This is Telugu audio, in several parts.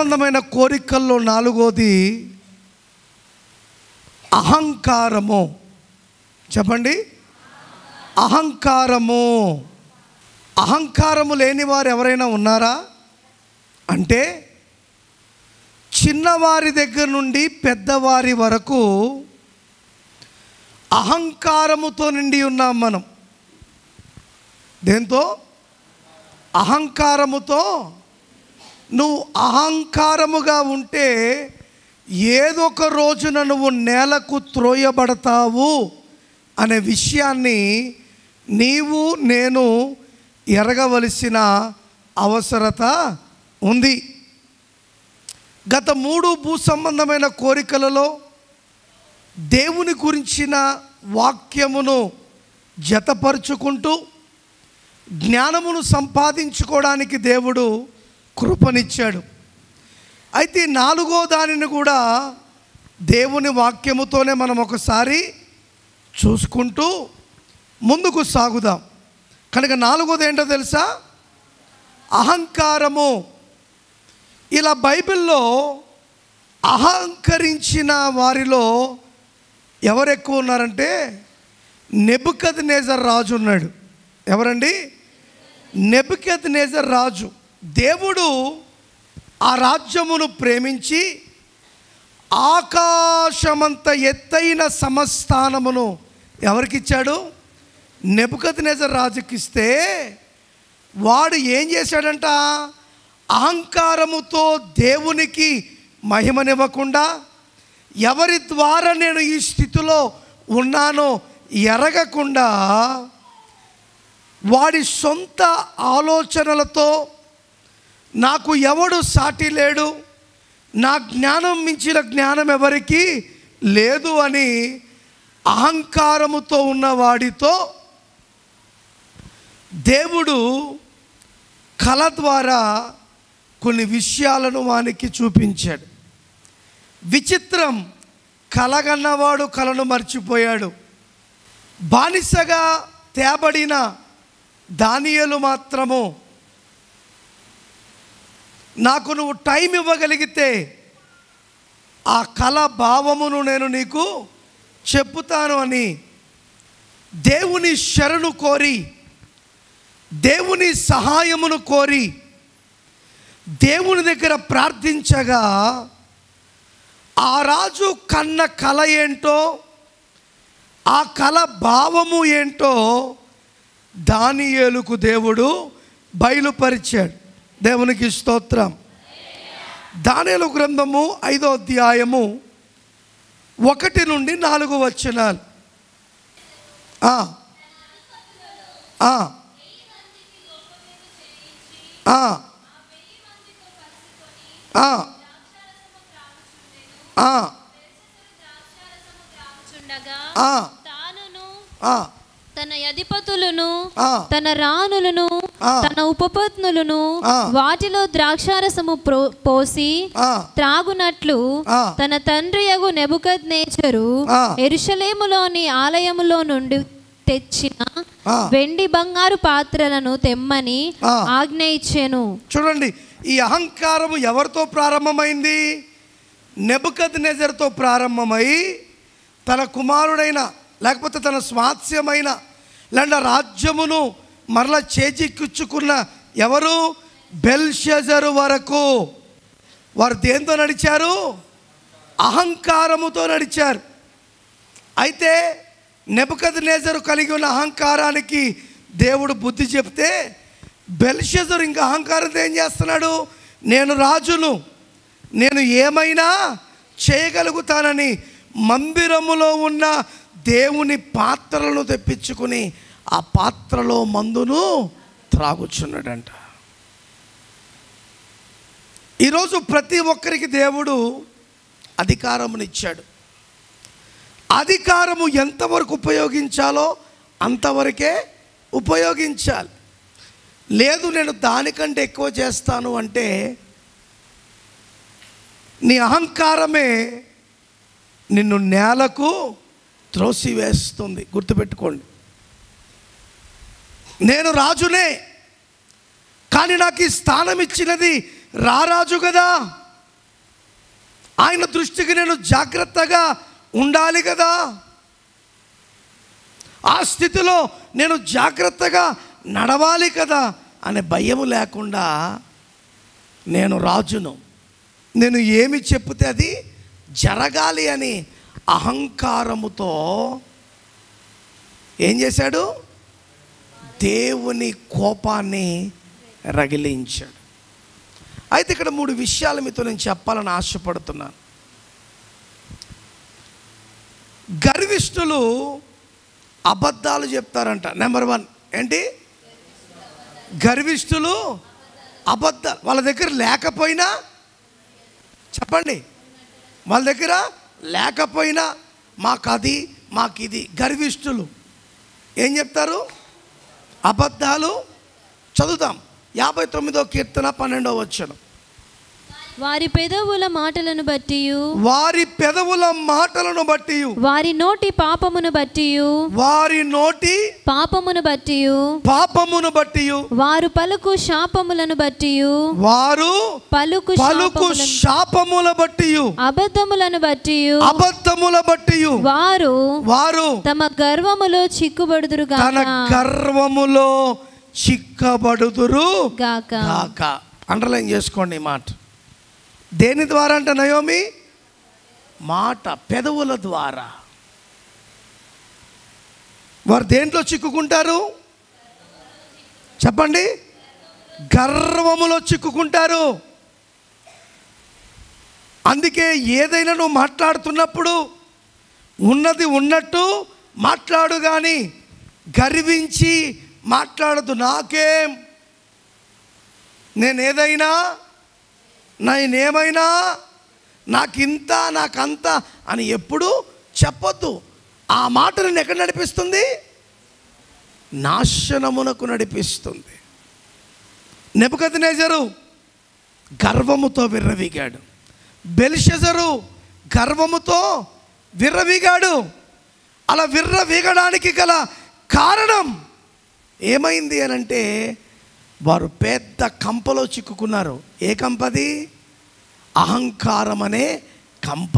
సంబంధమైన కోరికల్లో నాలుగోది అహంకారము. చెప్పండి, అహంకారము. అహంకారము లేని వారు ఎవరైనా ఉన్నారా అంటే, చిన్నవారి దగ్గర నుండి పెద్దవారి వరకు అహంకారముతో నిండి ఉన్నాం మనం. దేంతో? అహంకారముతో. నువ్వు అహంకారముగా ఉంటే ఏదో ఒక రోజున నువ్వు నేలకు త్రోయబడతావు అనే విషయాన్ని నీవు నేను ఎరగవలసిన అవసరత ఉంది. గత 3 భూ సంబంధమైన కోరికలలో దేవుని గురించిన వాక్యమును జతపరుచుకుంటూ జ్ఞానమును సంపాదించుకోవడానికి దేవుడు కృపనిచ్చాడు. అయితే 4వ దానిని కూడా దేవుని వాక్యముతోనే మనం ఒకసారి చూసుకుంటూ ముందుకు సాగుదాం. కనుక 4వది ఏంటో తెలుసా? అహంకారము. ఇలా బైబిల్లో అహంకరించిన వారిలో ఎవరు ఎక్కువ ఉన్నారంటే, నెబుకద్నెజర్ రాజు ఉన్నాడు. ఎవరండి? నెబుకద్నెజర్ రాజు. దేవుడు ఆ రాజ్యమును ప్రేమించి ఆకాశమంత ఎత్తైన సమస్థానమును ఎవరికిచ్చాడు? నెబుకద్నెజర్ రాజుకిస్తే వాడు ఏం చేశాడంట? అహంకారముతో దేవునికి మహిమనివ్వకుండా, ఎవరి ద్వారా నేను ఈ స్థితిలో ఉన్నానో ఎరగకుండా, వాడి సొంత ఆలోచనలతో నాకు ఎవడు సాటి లేడు, నా జ్ఞానం మించిన జ్ఞానం ఎవరికి లేదు అని అహంకారముతో ఉన్నవాడితో దేవుడు కళ ద్వారా కొన్ని విషయాలను వానికి చూపించాడు. విచిత్రం, కలగన్నవాడు కలను మర్చిపోయాడు. బానిసగా తేబడిన దానియేలు మాత్రము, నాకు నువ్వు టైం ఇవ్వగలిగితే ఆ కళ భావమును నేను నీకు చెప్పుతాను అని దేవుని శరణు కోరి, దేవుని సహాయమును కోరి దేవుని దగ్గర ప్రార్థించగా, ఆ రాజు కన్న కళ ఏంటో, ఆ కళ భావము ఏంటో దానియేలుకు దేవుడు బయలుపరిచాడు. దేవునికి స్తోత్రం. దానియేలు గ్రంథము 5వ అధ్యాయము 1 నుండి 4 వచనాలు. తన అధిపతులను, తన రాణులను, తన ఉపపత్నులను వాటిలో ద్రాక్షారసము పోసి త్రాగునట్లు తన తండ్రియగు నెబుకద్నెజరు యెరూషలేములోని ఆలయములో నుండి తెచ్చిన వెండి బంగారు పాత్రలను తెమ్మని ఆజ్ఞ ఇచ్చెను. చూడండి, ఈ అహంకారము ఎవరితో ప్రారంభమైంది? నెబుకద్నెజర్తో ప్రారంభమై తన కుమారుడైన, లేకపోతే తన స్వాస్యమైన లేదా రాజ్యమును మరలా చేజిక్కించుకున్న ఎవరు? బెల్షజరు వరకు వారు దేంతో నడిచారు? అహంకారముతో నడిచారు. అయితే నెబుకద్నెజరు కలిగి ఉన్న అహంకారానికి దేవుడు బుద్ధి చెప్తే, బెల్షజరు ఇంకా అహంకారంతో ఏం చేస్తున్నాడు? నేను రాజును, నేను ఏమైనా చేయగలుగుతానని మందిరములో ఉన్న దేవుని పాత్రలను తెప్పించుకుని ఆ పాత్రలో మందును త్రాగుచున్నాడంట. ఈరోజు ప్రతి ఒక్కరికి దేవుడు అధికారమునిచ్చాడు. అధికారము ఎంతవరకు ఉపయోగించాలో అంతవరకే ఉపయోగించాలి. లేదు నేను దానికంటే ఎక్కువ చేస్తాను అంటే నీ అహంకారమే నిన్ను నేలకు త్రోసివేస్తుంది. గుర్తుపెట్టుకోండి, నేను రాజునే, కానీ నాకు ఈ స్థానం ఇచ్చినది రారాజు కదా. ఆయన దృష్టికి నేను జాగ్రత్తగా ఉండాలి కదా, ఆ స్థితిలో నేను జాగ్రత్తగా నడవాలి కదా అనే భయం లేకుండా నేను రాజును, నేను ఏమి చెప్తే అది జరగాలి అని అహంకారముతో ఏం చేశాడు? దేవుని కోపాన్ని రగిలించాడు. అయితే ఇక్కడ 3 విషయాలు మీతో నేను చెప్పాలని ఆశపడుతున్నాను. గర్విష్ఠులు అబద్ధాలు చెప్తారంట. నెంబర్ 1 ఏంటి? గర్విష్ఠులు అబద్ధాలు. వాళ్ళ దగ్గర లేకపోయినా, చెప్పండి, వాళ్ళ దగ్గర లేకపోయినా మాకది మాకిది. గర్విష్ఠులు ఏం చెప్తారు? అబద్ధాలు. చదువుతాం 59వ కీర్తన 12వ వచనం. వారి పెదవుల మాటలను బట్టి, వారి పెదవుల మాటలను బట్టి, వారి నోటి పాపమును బట్టి, వారి నోటి పాపమును బట్టి, పాపమును బట్టి, వారు పలుకు శాపములను బట్టి, వారు పలుకు శాపముల బట్టి, అబద్ధములను బట్టి, అబద్ధముల బట్టి, వారు వారు తమ గర్వములో చిక్కుబడుదురు గాక, తన గర్వములో చిక్కబడుదురు గాక. అండర్లైన్ చేసుకోండి ఈ మాట. దేని ద్వారా అంట నయోమి? మాట, పెదవుల ద్వారా. వారు దేంట్లో చిక్కుకుంటారు? చెప్పండి. గర్వములో చిక్కుకుంటారు. అందుకే ఏదైనా నువ్వు మాట్లాడుతున్నప్పుడు ఉన్నది ఉన్నట్టు మాట్లాడు, కానీ గర్వించి మాట్లాడదు. నాకేం, నేనేదైనా, నేనేమైనా, నాకింత నాకంత అని ఎప్పుడు చెప్పొద్దు. ఆ మాట నేను ఎక్కడ నడిపిస్తుంది? నాశనమునకు నడిపిస్తుంది. నెబుకద్నెజరు గర్వముతో విర్రవీగాడు. బెల్షెజరు గర్వముతో విర్రవీగాడు. అలా విర్రవీగడానికి గల కారణం ఏమైంది అని అంటే, వారు పెద్ద కంపలో చిక్కుకున్నారు. ఏ కంపది? అహంకారం అనే కంప.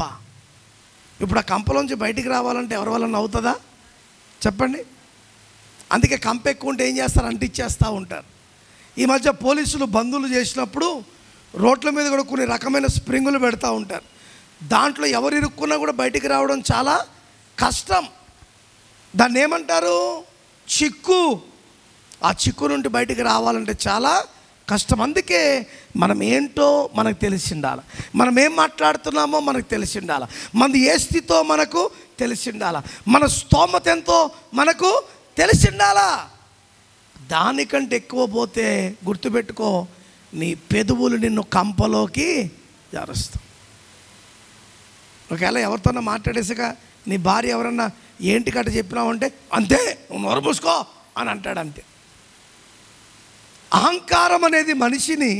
ఇప్పుడు ఆ కంపలోంచి బయటికి రావాలంటే ఎవరి వల్ల అవుతుందా? చెప్పండి. అందుకే కంప ఎక్కువ ఉంటే ఏం చేస్తారు? అంటిచ్చేస్తూ ఉంటారు. ఈ మధ్య పోలీసులు బందులు చేసినప్పుడు రోడ్ల మీద కూడా కొన్ని రకమైన స్ప్రింగులు పెడతా ఉంటారు. దాంట్లో ఎవరు ఇరుక్కున్నా కూడా బయటికి రావడం చాలా కష్టం. దాన్ని ఏమంటారు? చిక్కు. ఆ చిక్కు నుండి బయటికి రావాలంటే చాలా కష్టం. అందుకే మనం ఏంటో మనకు తెలిసి ఉండాలి, మనం ఏం మాట్లాడుతున్నామో మనకు తెలిసి ఉండాలి, మనది ఏ స్థితితో మనకు తెలిసి ఉండాలి, మన స్తోమత ఎంతో మనకు తెలిసి ఉండాలా. దానికంటే ఎక్కువ పోతే గుర్తుపెట్టుకో, నీ పెదవులు నిన్ను కంపలోకి జారుస్తావు. ఒకవేళ ఎవరితోన్నా మాట్లాడేసాక నీ భార్య ఎవరన్నా ఏంటి కట్ట చెప్పినావు అంటే, అంతే నువ్వు నోరు మూసుకో అని అంటాడు. అంతే. అహంకారం అనేది మనిషిని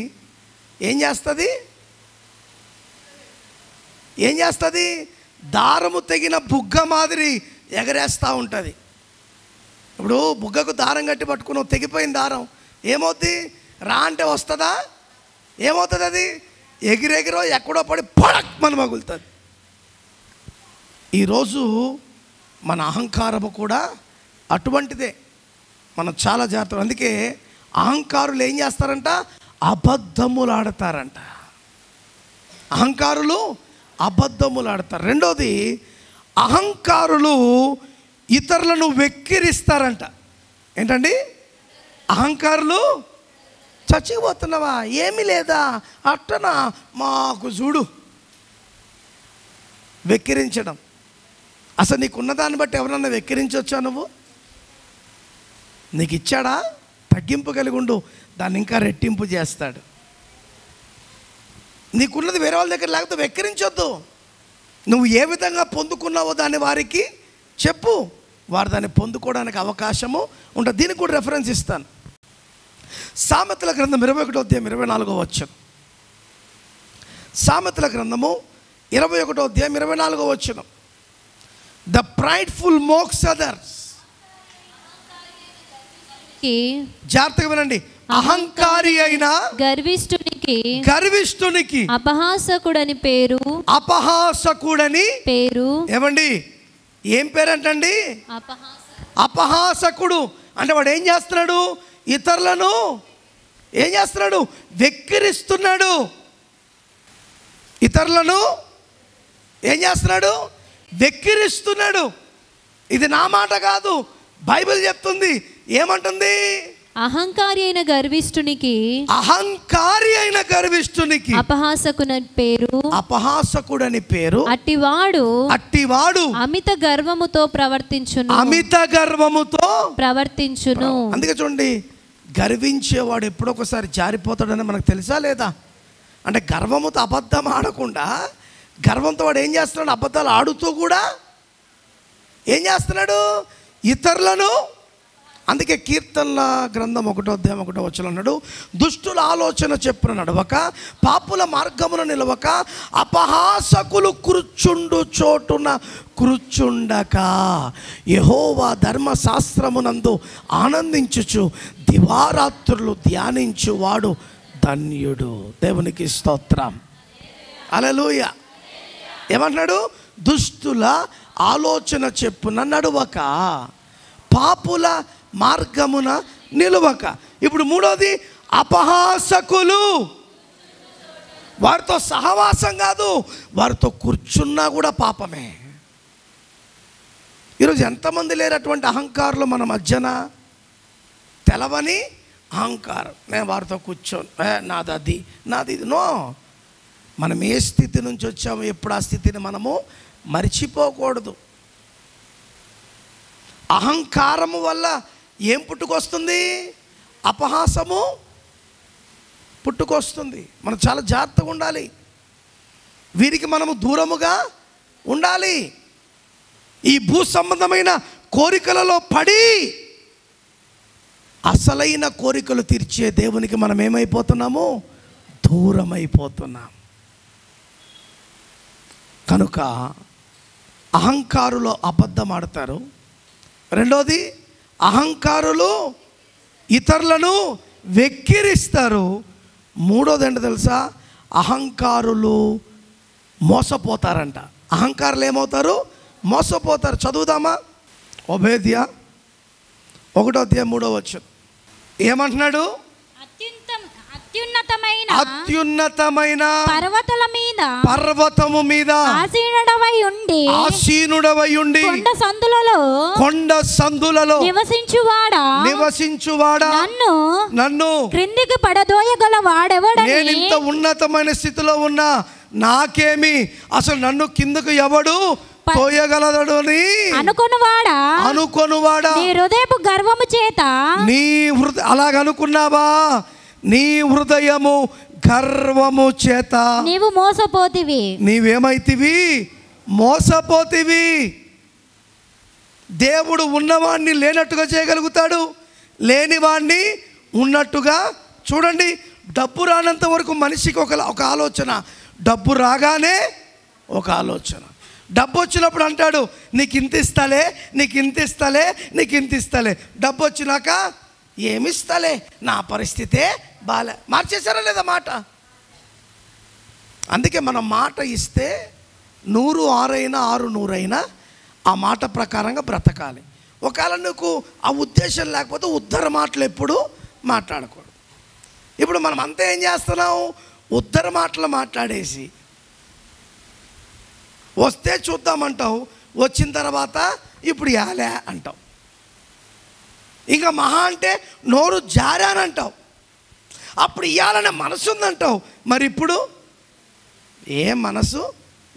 ఏం చేస్తుంది? ఏం చేస్తుంది? దారము తెగిన బుగ్గ మాదిరి ఎగరేస్తూ ఉంటుంది. ఇప్పుడు బుగ్గకు దారం కట్టి పట్టుకున్నావు, తెగిపోయిన దారం ఏమవుతుంది? రా అంటే వస్తుందా? ఏమవుతుంది? అది ఎగిరెగిరో ఎక్కడో పడి పడక్ మన మగులుతుంది. ఈరోజు మన అహంకారము కూడా అటువంటిదే. మనం చాలా జాగ్రత్త. అందుకే అహంకారులు ఏం చేస్తారంట? అబద్ధములు ఆడతారంట. అహంకారులు అబద్ధములు ఆడతారు. రెండోది, అహంకారులు ఇతరులను వెక్కిరిస్తారంట. ఏంటండి? అహంకారులు చచ్చిపోతున్నావా, ఏమీ లేదా, అట్టనా, మాకు చూడు. వెక్కిరించడం. అసలు నీకున్న దాన్ని బట్టి ఎవరన్నా వెక్కిరించవచ్చా? నువ్వు నీకు ఇచ్చాడా? తగ్గింపు కలిగి ఉండు, దాన్ని ఇంకా రెట్టింపు చేస్తాడు. నీకున్నది వేరే వాళ్ళ దగ్గర లేకపోతే వెక్కిరించొద్దు. నువ్వు ఏ విధంగా పొందుకున్నావో దాన్ని వారికి చెప్పు, వారు దాన్ని పొందుకోవడానికి అవకాశము ఉంటుంది. దీనికి కూడా రెఫరెన్స్ ఇస్తాను. సామెతల గ్రంథం 21వ అధ్యాయం 24వ వచనం. సామెతల గ్రంథము 21వ అధ్యాయం 24వ వచనం. The prideful mocks others. జాగ్రత్తగా వినండి. అహంకారి అయిన గర్విష్ఠునికి అపహాసకుడని పేరు. ఏమండి, ఏం పేరంటండి? అపహాసకుడు. అంటే వాడు ఏం చేస్తున్నాడు? ఇతరులను ఏం చేస్తున్నాడు? వెక్కిరిస్తున్నాడు. ఇతరులను ఏం చేస్తున్నాడు? వెక్కిరిస్తున్నాడు. ఇది నా మాట కాదు, బైబిల్ చెప్తుంది. ఏమంటుంది? అహంకారి అయిన గర్విష్ఠునికి అపహాసకుడని పేరు. అట్టివాడు అమిత గర్వముతో ప్రవర్తించును. అందుకే చూడండి, గర్వించేవాడు ఎప్పుడొకసారి జారిపోతాడని మనకు తెలుసా లేదా? అంటే గర్వముతో అబద్ధం ఆడకుండా, గర్వంతో వాడు ఏం చేస్తున్నాడు? అబద్ధాలు ఆడుతూ కూడా ఏం చేస్తున్నాడు? ఇతరులను. అందుకే కీర్తనల గ్రంథం 1:1 అన్నాడు, దుష్టుల ఆలోచన చెప్పున నడవక, పాపుల మార్గమున నిలవక, అపహాసకులు కూర్చుండు చోటున కూర్చుండక, యెహోవా ధర్మశాస్త్రమునందు ఆనందించుచు దివారాత్రులు ధ్యానించువాడు ధన్యుడు. దేవునికి స్తోత్రం. హల్లెలూయా. ఏమంటున్నాడు? దుష్టుల ఆలోచన చెప్పున నడవక, పాపుల మార్గమున నిలవక. ఇప్పుడు మూడోది, అపహాసకులు. వారితో సహవాసం కాదు, వారితో కూర్చున్నా కూడా పాపమే. ఈరోజు ఎంతమంది లేరటువంటి అహంకారులు మన మధ్యన? తెలవని అహంకారం. నేను వారితో కూర్చోను, నాది ఇది. నో, మనం ఏ స్థితి నుంచి వచ్చామో ఎప్పుడు ఆ స్థితిని మనము మర్చిపోకూడదు. అహంకారము వల్ల ఏం పుట్టుకొస్తుంది? అపహాసము పుట్టుకొస్తుంది. మనం చాలా జాగ్రత్తగా ఉండాలి. వీరికి మనము దూరముగా ఉండాలి. ఈ భూ సంబంధమైన కోరికలలో పడి అసలైన కోరికలు తీర్చే దేవునికి మనం ఏమైపోతున్నాము? దూరం అయిపోతున్నాం. కనుక అహంకారులు అబద్ధం ఆడతారు. రెండోది, అహంకారులు ఇతరులను వెక్కిరిస్తారు. మూడోది ఏంటో తెలుసా? అహంకారులు మోసపోతారంట. అహంకారులు ఏమవుతారు? మోసపోతారు. చదువుదామా? ఓబేద్యా 1:3 ఏమంటున్నాడు? అత్యున్నతమైన పర్వతము మీద ఆసీనుడవై ఉండి కొండ సందులలో నివసించువాడా నన్ను క్రిందికి పడదోయగల వాడెవడని. నేను ఇంత ఉన్నతమైన స్థితిలో ఉన్నా నాకేమి, అసలు నన్ను కిందకు ఎవడు తోయగలడు అని అనుకొనువాడా నీ హృదయపు గర్వము చేత. అలాగనుకున్నావా? నీ హృదయము గర్వము చేత నీవు మోసపోతివి. నీవేమైతివి? మోసపోతివి. దేవుడు ఉన్నవాణ్ణి లేనట్టుగా చేయగలుగుతాడు, లేనివాణ్ణి ఉన్నట్టుగా. చూడండి, డబ్బు రానంత వరకు మనిషికి ఒక ఆలోచన, డబ్బు రాగానే ఒక ఆలోచన. డబ్బు వచ్చినప్పుడు అంటాడు, నీకు ఇంత ఇస్తలే, నీకు ఇంత ఇస్తలే, నీకు ఇంత ఇస్తలే. డబ్బు వచ్చినాక ఏమిస్తలే, నా పరిస్థితే బాలే. మార్చేశారా లేదా మాట? అందుకే మనం మాట ఇస్తే 100 6 6 100 ఆ మాట ప్రకారంగా బ్రతకాలి. ఒకవేళ నీకు ఆ ఉద్దేశం లేకపోతే ఉద్ధర మాటలు ఎప్పుడు మాట్లాడకూడదు. ఇప్పుడు మనం అంతా ఏం చేస్తున్నాం? ఉద్ధర మాటలు మాట్లాడేసి వస్తే చూద్దామంటావు, వచ్చిన తర్వాత ఇప్పుడు యాలే అంటావు, ఇంకా మహా అంటే నోరు జారానంటావు, అప్పుడు ఇయ్యాలనే మనసు ఉందంటావు. మరి ఇప్పుడు ఏ మనసు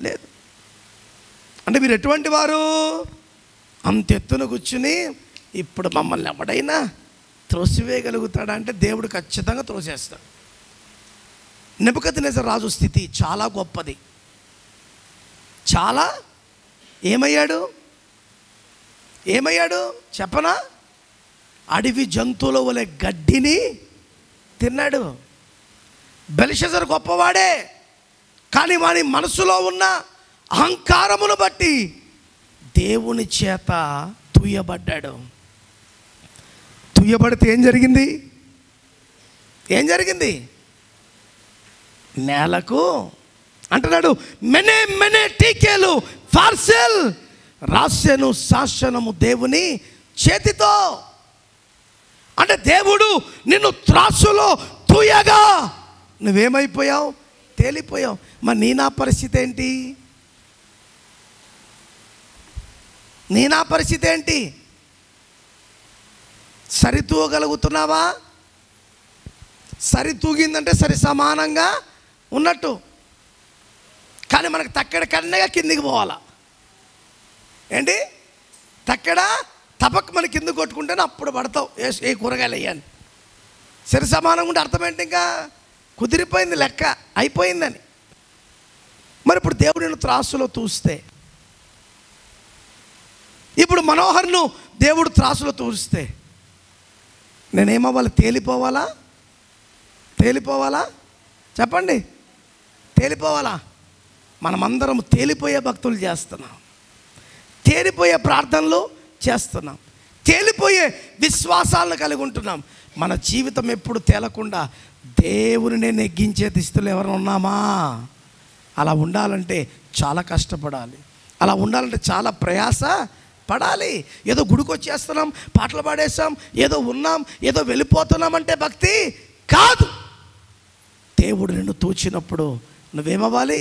లేదు. అంటే మీరు ఎటువంటి వారు? అంతెత్తున కూర్చుని ఇప్పుడు మమ్మల్ని ఎవడైనా త్రోసివేయగలుగుతాడా అంటే దేవుడు ఖచ్చితంగా త్రోసేస్తాడు. నెబుకద్నెజర్ రాజు స్థితి చాలా గొప్పది. చాలా ఏమయ్యాడు చెప్పనా? అడవి జంతువుల వలె గడ్డిని తిన్నాడు. బెల్షస్సరు గొప్పవాడే, కానీ వాని మనసులో ఉన్న అహంకారమును బట్టి దేవుని చేత తుయ్యబడ్డాడు. తుయ్యబడితే ఏం జరిగింది? ఏం జరిగింది? నేలకు అంటున్నాడు, మెనే మెనే టీకేలు ఫార్సెల్ రాసెను శాసనము దేవుని చేతితో. అంటే దేవుడు నిన్ను త్రాసులో తూయగా నువ్వేమైపోయావు? తేలిపోయావు. మరి నీ నా పరిస్థితి ఏంటి? నీ నా పరిస్థితి ఏంటి? సరితూగలుగుతున్నావా? సరితూగిందంటే సరి సమానంగా ఉన్నట్టు, కానీ మనకు తక్కడ కన్నగా కిందికి పోవాలా. ఏంటి? తక్కడ తపక్ మన కింద కొట్టుకుంటేనే అప్పుడు పడతావు. ఏ కూరగాయలు అయ్యాను సరి సమానంగా ఉంటే అర్థం ఏంటి? ఇంకా కుదిరిపోయింది, లెక్క అయిపోయిందని. మరి ఇప్పుడు దేవుడు నిన్ను త్రాసులో తూస్తే, ఇప్పుడు మనోహర్ను దేవుడు త్రాసులో తూస్తే నేనేమవ్వాలి? తేలిపోవాలా? తేలిపోవాలా? చెప్పండి, తేలిపోవాలా? మనమందరం తేలిపోయే భక్తులు చేస్తున్నాం, తేలిపోయే ప్రార్థనలు చేస్తున్నాం, తేలిపోయే విశ్వాసాలను కలిగి ఉంటున్నాం. మన జీవితం ఎప్పుడు తేలకుండా దేవుని నెగ్గించే దిస్తులు ఎవరైనా ఉన్నామా? అలా ఉండాలంటే చాలా కష్టపడాలి, అలా ఉండాలంటే చాలా ప్రయాస పడాలి. ఏదో గుడికి వచ్చేస్తున్నాం, పాటలు పాడేస్తాం, ఏదో ఉన్నాం, ఏదో వెళ్ళిపోతున్నామంటే భక్తి కాదు. దేవుడు నిన్ను తూచినప్పుడు నువ్వేమవ్వాలి?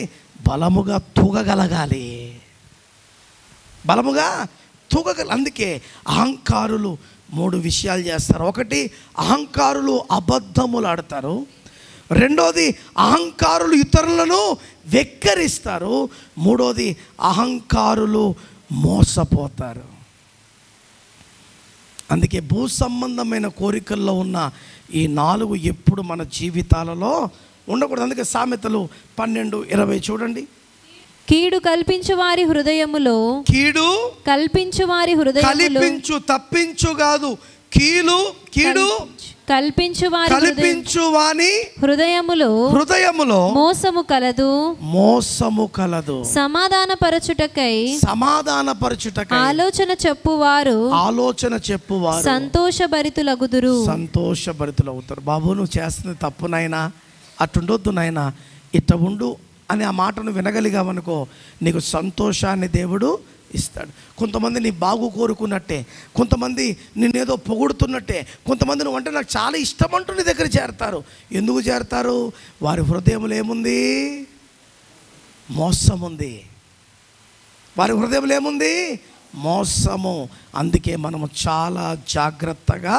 బలముగా తూగగలగాలి, బలముగా అందుకే అహంకారులు 3 విషయాలు చేస్తారు. ఒకటి, అహంకారులు అబద్ధములు ఆడతారు. రెండోది, అహంకారులు ఇతరులను వెక్కిరిస్తారు. మూడోది, అహంకారులు మోసపోతారు. అందుకే భూ సంబంధమైన కోరికల్లో ఉన్న ఈ 4 ఎప్పుడు మన జీవితాలలో ఉండకూడదు. అందుకే సామెతలు 12:20 చూడండి. కీడు కల్పించు వారి హృదయములో, కీడు కల్పించు వారి హృదయములో, కల్పించు తప్పించు కాదు, కీడు కల్పించు వాని హృదయములో మోసము కలదు. సమాధానపరచుటకై ఆలోచన చెప్పువారు సంతోషభరితులవుతారు. బాబు, నువ్వు చేస్తున్న తప్పు నాయనా, అటుండొద్దు నాయనా, ఇట్ట ఉండు అని ఆ మాటను వినగలిగావనుకో, నీకు సంతోషాన్ని దేవుడు ఇస్తాడు. కొంతమంది నీ బాగు కోరుకున్నట్టే, కొంతమంది నిన్నేదో పొగుడుతున్నట్టే, కొంతమంది నువ్వు అంటే నాకు చాలా ఇష్టం అంటూ నీ దగ్గర చేరతారు. ఎందుకు చేరతారు? వారి హృదయంలో ఏముంది? మోసం ఉంది. వారి హృదయంలో ఏముంది? మోసము. అందుకే మనము చాలా జాగ్రత్తగా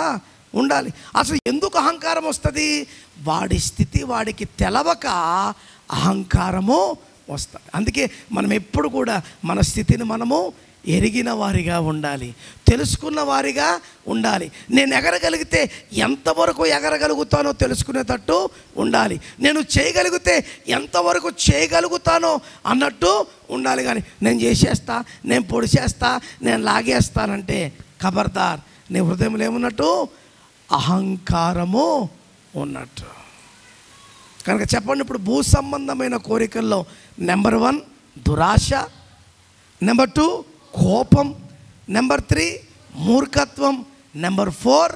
ఉండాలి. అసలు ఎందుకు అహంకారం వస్తుంది? వాడి స్థితి వాడికి తెలవక అహంకారము వస్తుంది. అందుకే మనం ఎప్పుడు కూడా మన స్థితిని మనము ఎరిగిన వారిగా ఉండాలి, తెలుసుకున్న వారిగా ఉండాలి. నేను ఎగరగలిగితే ఎంతవరకు ఎగరగలుగుతానో తెలుసుకునేటట్టు ఉండాలి. నేను చేయగలిగితే ఎంతవరకు చేయగలుగుతానో అన్నట్టు ఉండాలి. కానీ నేను చేసేస్తా, నేను పొడిచేస్తా, నేను లాగేస్తానంటే ఖబర్దార్, నీ హృదయంలో ఏమున్నట్టు? అహంకారము ఉన్నట్టు. కనుక చెప్పండి, ఇప్పుడు భూ సంబంధమైన కోరికల్లో నెంబర్ 1 దురాశ, నెంబర్ 2 కోపం, నెంబర్ 3 మూర్ఖత్వం, నెంబర్ 4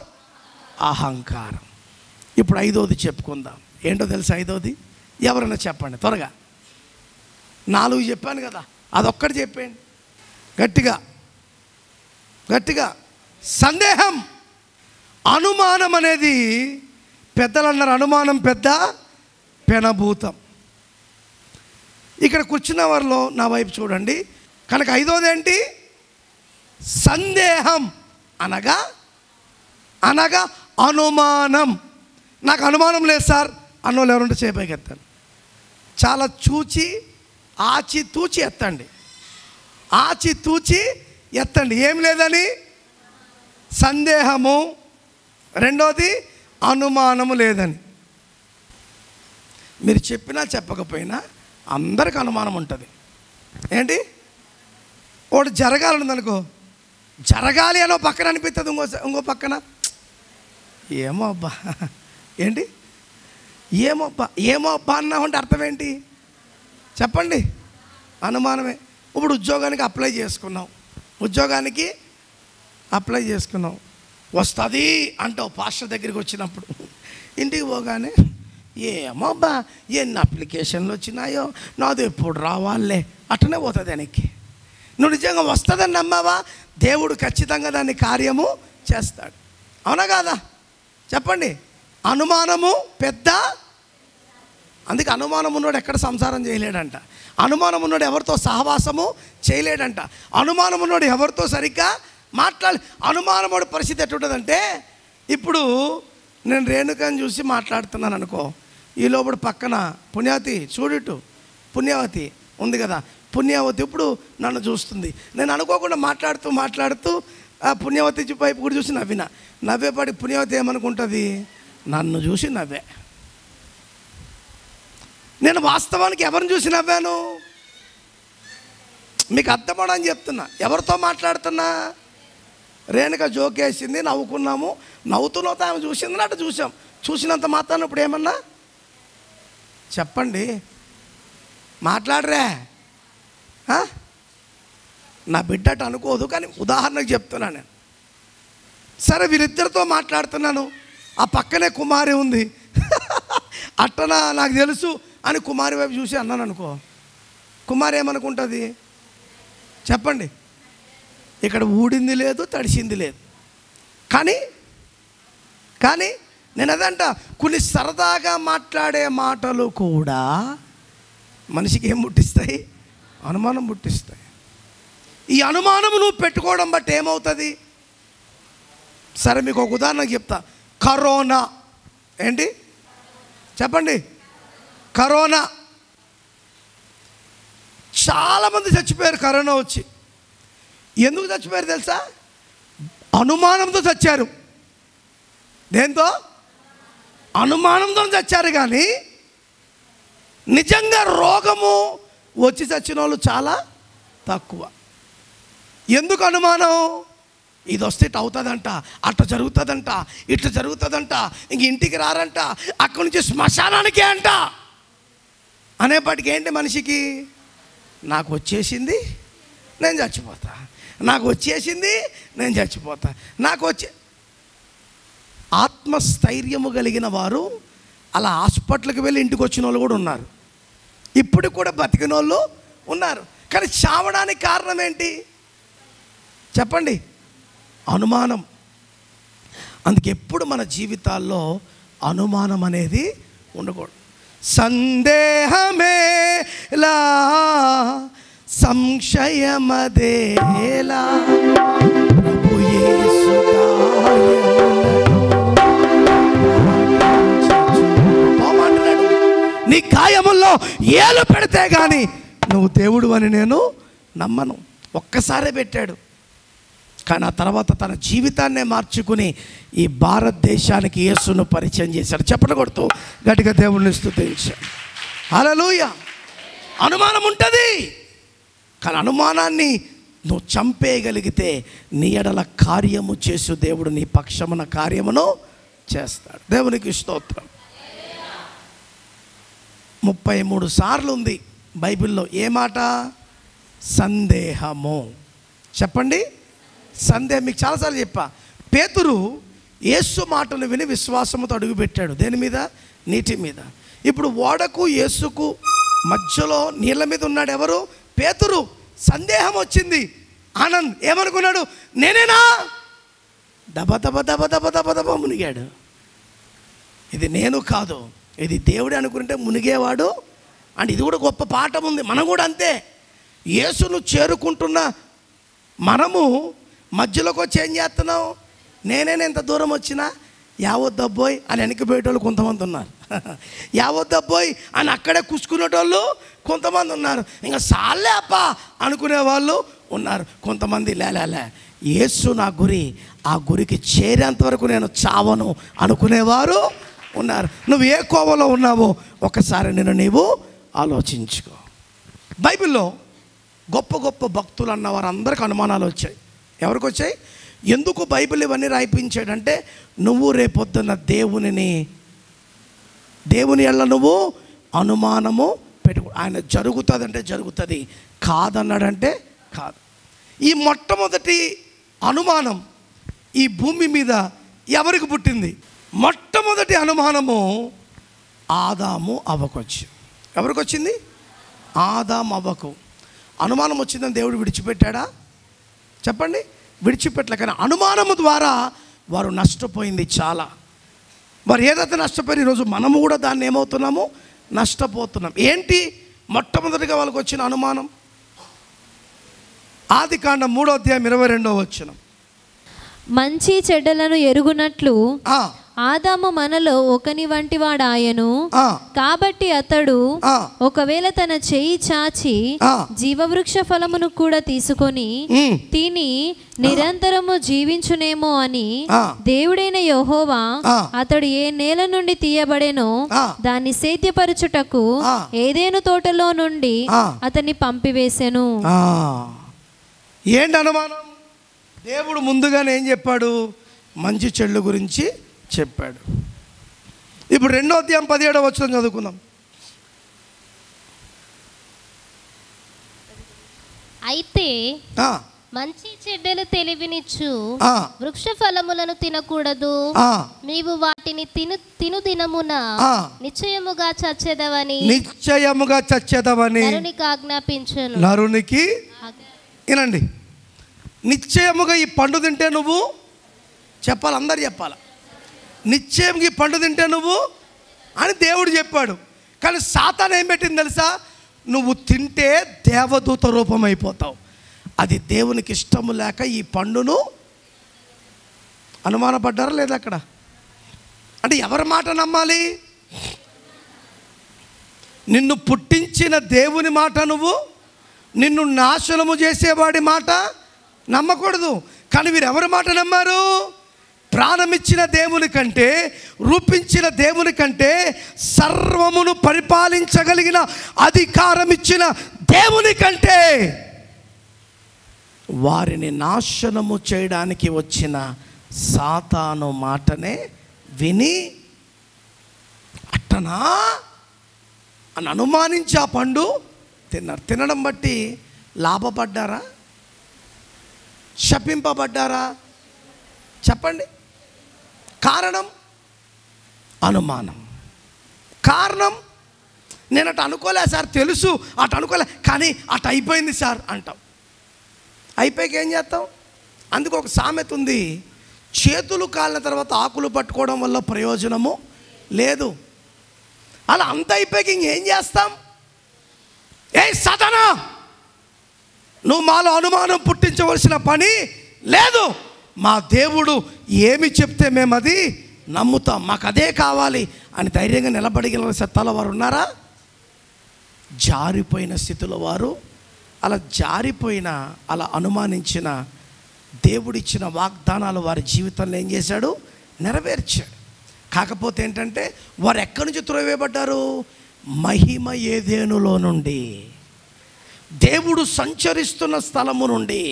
అహంకారం. ఇప్పుడు 5వది చెప్పుకుందాం. ఏంటో తెలుసా 5వది? ఎవరైనా చెప్పండి త్వరగా. 4 చెప్పాను కదా, అదొక్కటి చెప్పండి గట్టిగా. సందేహం, అనుమానం అనేది పెద్దలు అన్నారు, అనుమానం పెద్ద పెనభూతం. ఇక్కడ కూర్చున్న వారిలో నా వైపు చూడండి. కనుక 5వది ఏంటి? సందేహం అనగా అనుమానం. నాకు అనుమానం లేదు సార్ అన్నోళ్ళు ఎవరుంటే చేపైకి ఎత్తాను. చాలా ఆచితూచి ఎత్తండి. ఏం లేదని సందేహము, రెండోది అనుమానము లేదని. మీరు చెప్పినా చెప్పకపోయినా అందరికి అనుమానం ఉంటుంది. ఏంటి? ఒకటి జరగాలని అనుకో, జరగాలి అనో పక్కన అనిపిస్తుంది, ఇంకో పక్కన ఏమో అబ్బా, ఏంటి ఏమో అబ్బా అన్నా ఉంటే అర్థం ఏంటి చెప్పండి? అనుమానమే. ఇప్పుడు ఉద్యోగానికి అప్లై చేసుకున్నావు, వస్తుంది అంటావు పాస్టర్ దగ్గరికి వచ్చినప్పుడు. ఇంటికి పోగానే ఏమో బా ఎన్ని అప్లికేషన్లు వచ్చినాయో, నాది ఎప్పుడు రావాలే, అట్టనే పోతుంది వెనక్కి. నువ్వు నిజంగా వస్తుందని నమ్మావా? దేవుడు ఖచ్చితంగా దాన్ని కార్యము చేస్తాడు. అవునా కాదా? చెప్పండి. అనుమానము పెద్ద. అందుకే అనుమానం ఉన్నోడు ఎక్కడ సంసారం చేయలేడంట. అనుమానం ఉన్నోడు ఎవరితో సహవాసము చేయలేడంట. అనుమానం ఉన్నోడు ఎవరితో సరిగ్గా మాట్లాడాలి. అనుమానముడు పరిస్థితి ఎట్టుంటుందంటే, ఇప్పుడు నేను రేణుకని చూసి మాట్లాడుతున్నాను అనుకో, ఈ లోపల పక్కన పుణ్యావతి చూడుటు, పుణ్యావతి ఉంది కదా, పుణ్యావతి ఇప్పుడు నన్ను చూస్తుంది. నేను అనుకోకుండా మాట్లాడుతూ ఆ పుణ్యావతి వైపు కూడా చూసి నవ్వేపాటి పుణ్యావతి ఏమనుకుంటుంది? నన్ను చూసి నవ్వే. నేను వాస్తవానికి ఎవరిని చూసి నవ్వాను? మీకు అర్థమని చెప్తున్నా. ఎవరితో మాట్లాడుతున్నా? రేణుక జోకేసింది, నవ్వుకున్నాము, నవ్వుతున్న ఆమె చూసింది, అటు చూసాం. చూసినంత మాత్రాన్ని ఇప్పుడు ఏమన్నా చెప్పండి, మాట్లాడరే. నా బిడ్డట అనుకోదు, కానీ ఉదాహరణకు చెప్తున్నాను నేను. సరే, వీరిద్దరితో మాట్లాడుతున్నాను, ఆ పక్కనే కుమారి ఉంది. అట్టనా నాకు తెలుసు అని కుమారి వైపు చూసి అన్నాను అనుకో, కుమారి ఏమనుకుంటుంది? చెప్పండి. ఇక్కడ ఊడింది లేదు, తడిసింది లేదు. కానీ నేను అదంట, కొన్ని సరదాగా మాట్లాడే మాటలు కూడా మనిషికి ఏం పుట్టిస్తాయి? అనుమానం పుట్టిస్తాయి. ఈ అనుమానం నువ్వు పెట్టుకోవడం బట్టి ఏమవుతుంది? సరే, మీకు ఒక ఉదాహరణ చెప్తా. కరోనా ఏంటి చెప్పండి? కరోనా. చాలామంది చచ్చిపోయారు కరోనా వచ్చి. ఎందుకు చచ్చిపోయారు తెలుసా? అనుమానంతో చచ్చారు. దేంతో? అనుమానంతో చచ్చారు. కానీ నిజంగా రోగము వచ్చి చచ్చిన వాళ్ళు చాలా తక్కువ. ఎందుకు అనుమానం? ఇది వస్తే ఇట్లా అవుతుందంట, అట్లా జరుగుతుందంట, ఇట్లా జరుగుతుందంట, ఇంక ఇంటికి రారంట, అక్కడి నుంచి శ్మశానానికే అంట అనేప్పటికీ ఏంటి మనిషికి? నాకు వచ్చేసింది, నేను చచ్చిపోతా, నాకు వచ్చేసింది, నేను చచ్చిపోతా, నాకు వచ్చే. ఆత్మస్థైర్యము కలిగిన వారు అలా హాస్పిటల్కి వెళ్ళి ఇంటికి వచ్చిన వాళ్ళు కూడా ఉన్నారు. ఇప్పుడు కూడా బతికిన వాళ్ళు ఉన్నారు. కానీ చావడానికి కారణం ఏంటి చెప్పండి? అనుమానం. అందుకే ఎప్పుడు మన జీవితాల్లో అనుమానం అనేది ఉండకూడదు. సందేహమేలా సంశయమదేలా ప్రభు యేసు గాయములను నీ గాయముల్లో ఏలు పెడితే కానీ నువ్వు దేవుడు అని నేను నమ్మను. ఒక్కసారే పెట్టాడు, కానీ ఆ తర్వాత తన జీవితాన్నే మార్చుకుని ఈ భారతదేశానికి యేసును పరిచయం చేశాడు. చెప్పలు కొడుతూ గట్టిగా దేవుడిని స్తుతించాడు. హల్లెలూయా. అనుమానం ఉంటుంది, కానీ అనుమానాన్ని నువ్వు చంపేయగలిగితే నీ ఎడల కార్యము చేసు దేవుడు నీ పక్షమున కార్యమును చేస్తాడు. దేవునికి స్తోత్రం. 33 సార్లు ఉంది బైబిల్లో ఏ మాట? సందేహము. చెప్పండి, సందేహం. మీకు చాలాసార్లు చెప్పా. పేతురు యేసు మాటను విని విశ్వాసముతో అడుగుపెట్టాడు. దేని మీద? నీటి మీద. ఇప్పుడు ఓడకు యేసుకు మధ్యలో నీళ్ళ మీద ఉన్నాడు ఎవరు? పేతురు. సందేహం వచ్చింది. ఆనంద్ ఏమనుకున్నాడు? నేనేనా? దబ దబ దబ దబ దబ దబ మునిగాడు. ఇది నేను కాదు, ఇది దేవుడే అనుకుంటే మునిగేవాడు. అండ్ ఇది కూడా గొప్ప పాఠం ఉంది. మనం కూడా అంతే. యేసును చేరుకుంటున్న మనము మధ్యలోకి వచ్చి ఏం చేస్తున్నాం? నేనే ఎంత దూరం వచ్చినా యావద్దబ్బోయ్ అని వెనక్కిపోయేటోళ్ళు కొంతమంది ఉన్నారు. యావద్దబ్బోయ్ అని అక్కడే కూసుకునేటోళ్ళు కొంతమంది ఉన్నారు. ఇంకా సాలే అప్ప అనుకునే వాళ్ళు ఉన్నారు. కొంతమంది లేలే యేసు నా గురి, ఆ గురికి చేరేంత వరకు నేను చావను అనుకునేవారు ఉన్నారు. నువ్వు ఏ కోవలో ఉన్నావో ఒకసారి నీవు ఆలోచించుకో. బైబిల్లో గొప్ప గొప్ప భక్తులు అన్న వారందరికీ అనుమానాలు వచ్చాయి. ఎవరికి వచ్చాయి? ఎందుకు బైబిల్ ఇవన్నీ రాయిపించాడంటే, నువ్వు రేపొద్దున్న దేవుని ఎల్ల నువ్వు అనుమానము పెట్టుకో. ఆయన జరుగుతుందంటే జరుగుతుంది, కాదన్నాడంటే కాదు. ఈ మొట్టమొదటి అనుమానం ఈ భూమి మీద ఎవరికి పుట్టింది? మొట్టమొదటి అనుమానము ఆదాము అవ్వకు వచ్చింది. ఎవరికి వచ్చింది? ఆదాము అవ్వకు అనుమానం వచ్చిందని దేవుడు విడిచిపెట్టాడా? చెప్పండి, విడిచిపెట్టలే. కానీ అనుమానము ద్వారా వారు నష్టపోయింది చాలా. మరి ఏదైతే నష్టపోయి ఈరోజు మనము కూడా దాన్ని ఏమవుతున్నాము? నష్టపోతున్నాం. ఏంటి మొట్టమొదటిగా వాళ్ళకి వచ్చిన అనుమానం? ఆదికాండం 3:22 మంచి చెడ్డలను ఎరుగునట్లు ఆదాము మనలో ఒకని వంటి వాడాయను. కాబట్టి అతడు ఒకవేళ తన చెయ్యి చాచి జీవవృక్ష ఫలమును కూడా తీసుకొని తిని నిరంతరము జీవించునేమో అని దేవుడైన యెహోవా అతడు ఏ నేల నుండి తీయబడెనో దాన్ని సేద్యపరచుటకు ఏదెను తోటలో నుండి అతన్ని పంపివేసెను. ఏంటి అనుమానం? దేవుడు ముందుగానే ఏం చెప్పాడు? మంచి చెడు గురించి చెప్పాడు. ఇప్పుడు 2:17 చదువుకుందాం. అయితే మంచి చెడ్డలు తెలివినిచ్చు వృక్ష ఫలములను తినకూడదు, నీవు వాటిని తిను దినమున నిశ్చయముగా చచ్చెదవని నరునికి ఆజ్ఞాపించెను. నరునికి వినండి, నిశ్చయముగా ఈ పండు తింటే నువ్వు చెప్పాలి, అందరు చెప్పాలి, నిశ్చయంగా ఈ పండు తింటే నువ్వు అని దేవుడు చెప్పాడు. కానీ సాతాను ఏం పెట్టింది తెలుసా? నువ్వు తింటే దేవదూత రూపం అయిపోతావు. అది దేవునికి ఇష్టము లేక ఈ పండును అనుమానపడ్డారా లేదా? అక్కడ అంటే ఎవరి మాట నమ్మాలి? నిన్ను పుట్టించిన దేవుని మాట నువ్వు, నిన్ను నాశనము చేసేవాడి మాట నమ్మకూడదు. కానీ వీరు ఎవరి మాట నమ్మారు? ప్రాణమిచ్చిన దేవుని కంటే, రూపించిన దేవుని కంటే, సర్వమును పరిపాలించగలిగిన అధికారం ఇచ్చిన దేవుని కంటే వారిని నాశనము చేయడానికి వచ్చిన సాతాను మాటనే విని అట్టనా అని అనుమానించి ఆ పండు తిన్నారు. తినడం బట్టి లాభపడ్డారా? శపింపబడ్డారా? చెప్పండి. కారణం అనుమానం. కారణం నేను అటు అనుకోలే సార్, తెలుసు అటు అనుకోలే, కానీ అటు అయిపోయింది సార్ అంటాం. అయిపోయాక ఏం చేస్తాం? అందుకు ఒక సామెత ఉంది, చేతులు కాలిన తర్వాత ఆకులు పట్టుకోవడం వల్ల ప్రయోజనము లేదు. అలా అంత అయిపోయాక ఇంకేం చేస్తాం? ఏ సాతానా, నువ్వు మాలో అనుమానం పుట్టించవలసిన పని లేదు. మా దేవుడు ఏమి చెప్తే మేము అది నమ్ముతాం, మాకు అదే కావాలి అని ధైర్యంగా నిలబడిన సత్తాలో వారు ఉన్నారా? జారిపోయిన స్థితిలో వారు అలా జారిపోయిన, అలా అనుమానించిన దేవుడిచ్చిన వాగ్దానాలు వారి జీవితంలో ఏం చేశాడు? నెరవేర్చాడు. కాకపోతే ఏంటంటే వారు ఎక్కడి నుంచి త్రోవేయబడ్డారు? మహిమ ఏదేనులో నుండి, దేవుడు సంచరిస్తున్న స్థలము నుండి,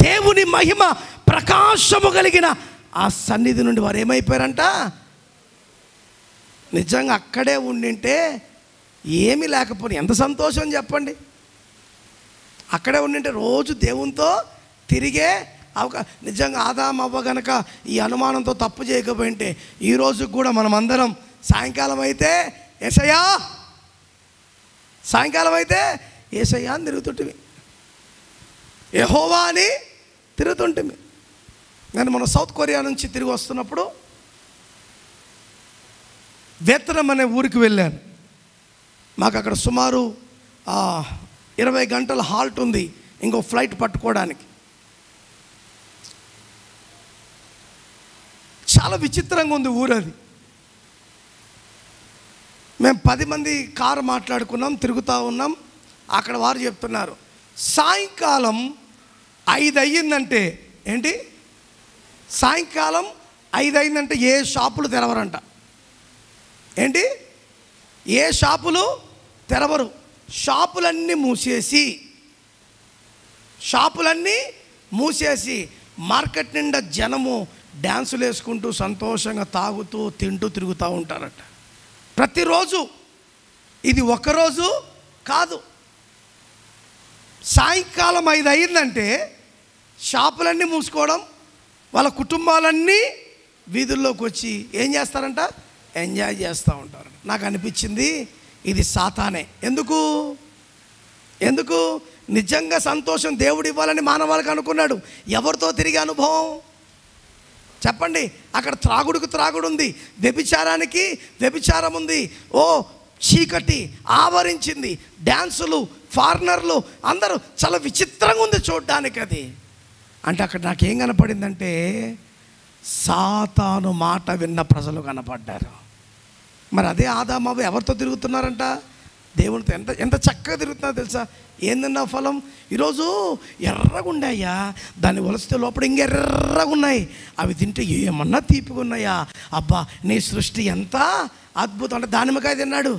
దేవుని మహిమ ప్రకాశము కలిగిన ఆ సన్నిధి నుండి వారు ఏమైపోయారంట? నిజంగా అక్కడే ఉండింటే ఏమీ లేకపోతే ఎంత సంతోషం చెప్పండి. అక్కడే ఉండింటే రోజు దేవునితో తిరిగే నిజంగా ఆదాము అవ్వ గనక ఈ అనుమానంతో తప్పు చేయకపోయింటే ఈరోజు కూడా మనం అందరం సాయంకాలం అయితే యేసయ్యా, సాయంకాలం అయితే యేసయ్యా అని తిరుగుతుంటివి, యెహోవా అని తిరుగుతుంటివి. నేను మన సౌత్ కొరియా నుంచి తిరిగి వస్తున్నప్పుడు వియత్నాం అనే ఊరికి వెళ్ళాను. మాకు అక్కడ సుమారు 20 గంటల హాల్ట్ ఉంది ఇంకో ఫ్లైట్ పట్టుకోవడానికి. చాలా విచిత్రంగా ఉంది ఊరది. మేము 10 మంది కారు మాట్లాడుకున్నాం, తిరుగుతూ ఉన్నాం. అక్కడ వారు చెప్తున్నారు సాయంకాలం 5 అయ్యిందంటే, ఏంటి సాయంకాలం 5 అయిందంటే ఏ షాపులు తెరవరంట. ఏంటి? ఏ షాపులు తెరవరు. షాపులన్నీ మూసేసి మార్కెట్ నిండా జనము డ్యాన్సులు వేసుకుంటూ సంతోషంగా తాగుతూ తింటూ తిరుగుతూ ఉంటారట ప్రతిరోజు. ఇది ఒక్కరోజు కాదు. సాయంకాలం 5 అయిందంటే షాపులన్నీ మూసుకోవడం, వాళ్ళ కుటుంబాలన్నీ వీధుల్లోకి వచ్చి ఏం చేస్తారంట? ఎంజాయ్ చేస్తూ ఉంటారు. నాకు అనిపించింది ఇది సాతానే. ఎందుకు నిజంగా సంతోషం దేవుడు ఇవ్వాలని మానవాళికి అనుకున్నాడు. ఎవరితో తిరిగే అనుభవం చెప్పండి? అక్కడ త్రాగుడు ఉంది, వ్యభిచారానికి వ్యభిచారం ఉంది, ఓ చీకటి ఆవరించింది, డ్యాన్సులు, ఫారినర్లు, అందరూ చాలా విచిత్రంగా ఉంది చూడడానికి. అది అంటే అక్కడ నాకేం కనపడిందంటే సాతాను మాట విన్న ప్రజలు కనపడ్డారు. మరి అదే ఆదాము అవ్వ ఎవరితో తిరుగుతున్నారంట? దేవునితో. ఎంత చక్కగా తిరుగుతున్నారో తెలుసా? ఏందన్నా ఫలం? ఈరోజు ఎర్రగా ఉన్నాయా, దాన్ని ఒలిస్తే లోపల ఇంకెర్రగా ఉన్నాయి, అవి తింటే ఏమన్నా తీపిగా ఉన్నాయా? అబ్బా నీ సృష్టి ఎంత అద్భుతం. అంటే దానిమ్మకాయ తిన్నాడు.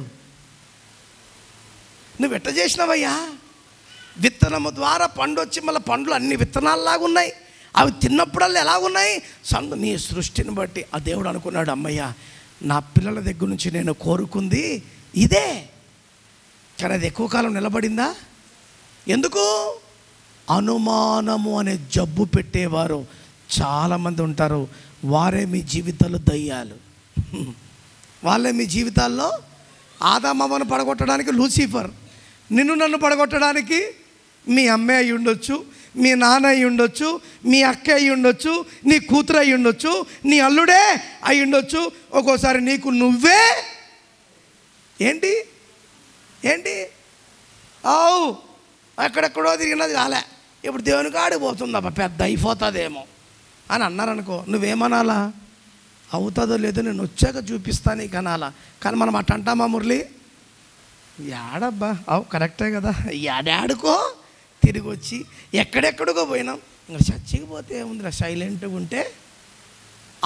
నువ్వు ఎట్ట చేసినావయ్యా? విత్తనము ద్వారా పండు వచ్చి మళ్ళీ పండ్లు అన్ని విత్తనాలలాగా ఉన్నాయి, అవి తిన్నప్పుడల్లా ఎలాగున్నాయి? నీ సృష్టిని బట్టి ఆ దేవుడు అనుకున్నాడు, అమ్మయ్య నా పిల్లల దగ్గర నుంచి నేను కోరుకుంది ఇదే. కానీ అది ఎక్కువ కాలం నిలబడిందా? ఎందుకు? అనుమానము అనే జబ్బు పెట్టేవారు చాలామంది ఉంటారు. వారే మీ జీవితాల్లో దయ్యాలు. వాళ్ళే మీ జీవితాల్లో ఆదామవ్వను పడగొట్టడానికి లూసిఫర్, నిన్ను నన్ను పడగొట్టడానికి మీ అమ్మే అయి ఉండొచ్చు, మీ నాన్న అయి ఉండొచ్చు, మీ అక్క అయి ఉండొచ్చు, నీ కూతురు అయి ఉండొచ్చు, నీ అల్లుడే అయి ఉండొచ్చు. ఒక్కోసారి నీకు నువ్వే ఏంటి ఎక్కడెక్కడో తిరిగినది కాలే, ఇప్పుడు దేవుని కాడికి పోతుందబ్బా, పెద్ద అయిపోతుందేమో అని అన్నారనుకో, నువ్వేమనాలా? అవుతుందో లేదో నేను వచ్చాక చూపిస్తాను నీకు అనాలా. కానీ మనం అట్ట అంటామా మురళి? యాడబ్బా, అవు కరెక్టే కదా, యాడాడుకో తిరిగి వచ్చి ఎక్కడెక్కడికో పోయినాం. ఇంకా చచ్చికి పోతే ఏముందిరా, సైలెంట్గా ఉంటే.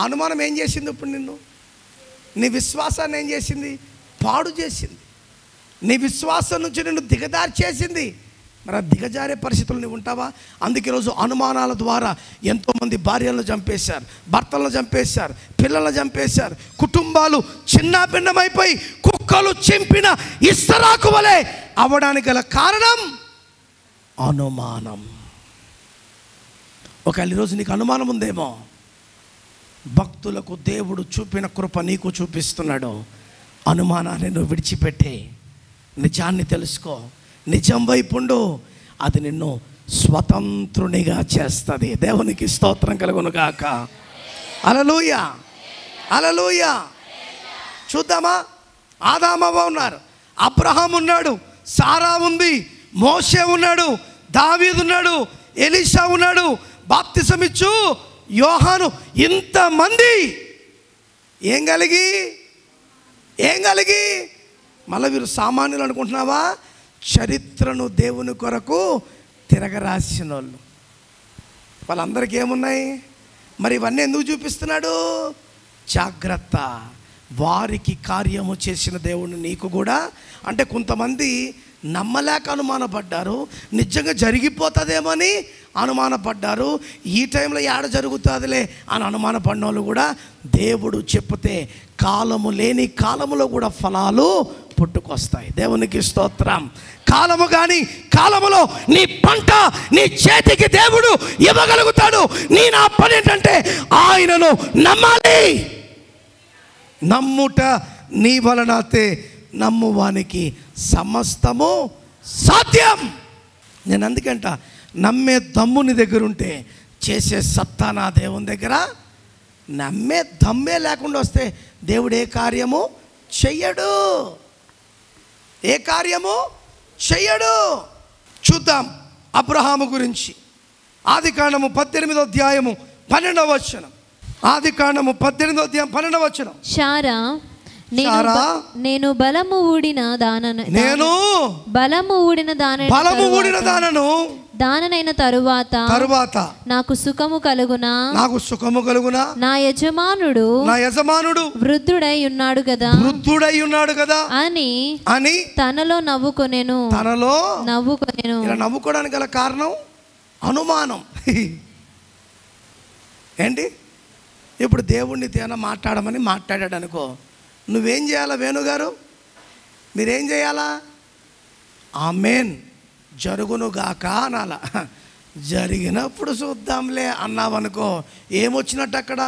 అనుమానం ఏం చేసింది ఇప్పుడు నిన్ను? నీ విశ్వాసాన్ని ఏం చేసింది? పాడు చేసింది. నీ విశ్వాసం నుంచి నిన్ను దిగజారి చేసింది. మరి ఆ దిగజారే పరిస్థితులు నువ్వు ఉంటావా? అందుకే ఈరోజు అనుమానాల ద్వారా ఎంతోమంది భార్యలను చంపేశారు, భర్తలను చంపేశారు, పిల్లలను చంపేశారు, కుటుంబాలు చిన్నాభిన్నమైపోయి కుక్కలు చింపిన ఇస్తరాకు వలె అవ్వడానికి గల కారణం అనుమానం. ఒకవేళ ఈరోజు నీకు అనుమానం ఉందేమో, భక్తులకు దేవుడు చూపిన కృప నీకు చూపిస్తున్నాడు. అనుమానాన్ని నువ్వు విడిచిపెట్టే, నిజాన్ని తెలుసుకో, నిజం వైపుండు, అది నిన్ను స్వతంత్రునిగా చేస్తుంది. దేవునికి స్తోత్రం కలుగును గాక. హల్లెలూయా, హల్లెలూయా. చూద్దామా? ఆదామవ్వ ఉన్నారు, అబ్రహాం ఉన్నాడు, సారా ఉంది, మోషే ఉన్నాడు, దావీదు ఉన్నాడు, ఎలీషా ఉన్నాడు, బాప్తిసం ఇచ్చు యోహాను, ఇంతమంది ఏం కలిగి మళ్ళీ వీరు సామాన్యులు అనుకుంటున్నావా? చరిత్రను దేవుని కొరకు తిరగరాసిన వాళ్ళు. వాళ్ళందరికీ ఏమున్నాయి? మరి ఇవన్నీ ఎందుకు చూపిస్తున్నాడు? జాగ్రత్త, వారికి కార్యము చేసిన దేవుడు నీకు కూడా. అంటే కొంతమంది నమ్మలేక అనుమానపడ్డారు, నిజంగా జరిగిపోతుందేమని అనుమానపడ్డారు. ఈ టైంలో ఏడ జరుగుతుందిలే అని అనుమానపడిన వాళ్ళు కూడా దేవుడు చెప్తే కాలము లేని కాలములో కూడా ఫలాలు పుట్టుకొస్తాయి. దేవునికి స్తోత్రం. కాలము కానీ కాలములో నీ పంట నీ చేతికి దేవుడు ఇవ్వగలుగుతాడు. నా పని ఏంటంటే ఆయనను నమ్మాలి. నమ్ముట నీ వలనతే నమ్మువానికి సమస్తము సాధ్యం. నేను అందుకంట నమ్మే దమ్ము నీ దగ్గర ఉంటే చేసే సత్తా నా దేవుని దగ్గర. నమ్మే దమ్మే లేకుండా వస్తే దేవుడు ఏ కార్యము చెయ్యడు. చూద్దాం అబ్రహాము గురించి. ఆదికాండము 18వ అధ్యాయము 12వ వచనం. ఆదికాండము 18వ అధ్యాయం 12వ వచనం. శారా నేను బలము ఊడిన దాననైన తరువాత నాకు సుఖము కలుగునా నా యజమానుడు వృద్ధుడై ఉన్నాడు కదా అని తనలో నవ్వుకొనెను. ఇలా నవ్వుకోవడానికి గల కారణం అనుమానం. ఏంటి? ఇప్పుడు దేవుణ్ణి తేనా మాట్లాడమని మాట్లాడాడు అనుకో, నువ్వేం చేయాలా? వేణుగారు మీరేం చేయాలా? ఆమేన్ జరుగునుగాక అనాలా. జరిగినప్పుడు చూద్దాంలే అన్నావనుకో, ఏమొచ్చినట్టు అక్కడ?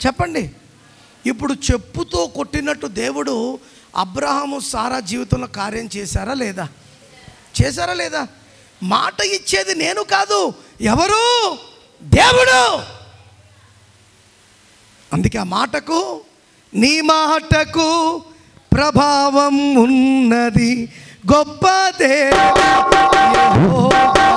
చెప్పండి. ఇప్పుడు చెప్పుతో కొట్టినట్టు దేవుడు అబ్రహాము సారా జీవితంలో కార్యం చేశారా లేదా? చేశారా లేదా? మాట ఇచ్చేది నేను కాదు, ఎవరు? దేవుడు. అందుకే ఆ మాటకు, నీ మాటకు ప్రభావం ఉన్నది, గొప్ప దేవా యెహోవా.